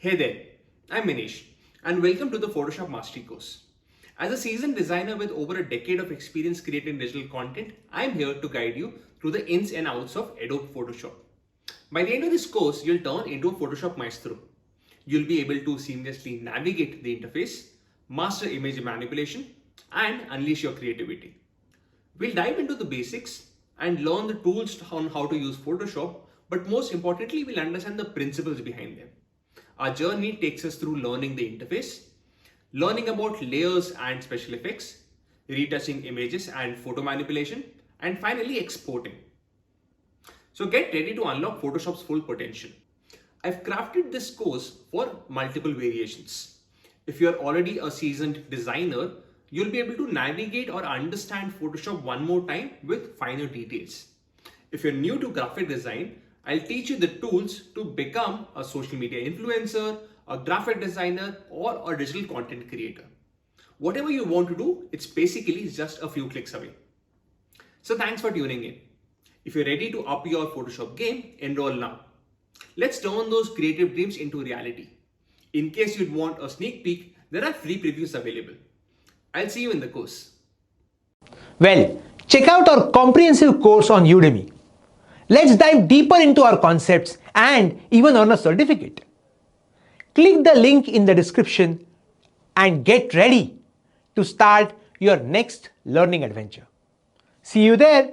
Hey there, I'm Manish and welcome to the Photoshop Mastery course. As a seasoned designer with over a decade of experience creating digital content, I'm here to guide you through the ins and outs of Adobe Photoshop. By the end of this course, you'll turn into a Photoshop maestro. You'll be able to seamlessly navigate the interface, master image manipulation, and unleash your creativity. We'll dive into the basics and learn the tools on how to use Photoshop, but most importantly, we'll understand the principles behind them. Our journey takes us through learning the interface, learning about layers and special effects, retouching images and photo manipulation, and finally exporting. So get ready to unlock Photoshop's full potential. I've crafted this course for multiple variations. If you're already a seasoned designer, you'll be able to navigate or understand Photoshop one more time with finer details. If you're new to graphic design, I'll teach you the tools to become a social media influencer, a graphic designer, or a digital content creator. Whatever you want to do, it's basically just a few clicks away. So thanks for tuning in. If you're ready to up your Photoshop game, enroll now. Let's turn those creative dreams into reality. In case you'd want a sneak peek, there are free previews available. I'll see you in the course. Well, check out our comprehensive course on Udemy. Let's dive deeper into our concepts and even earn a certificate. Click the link in the description and get ready to start your next learning adventure. See you there.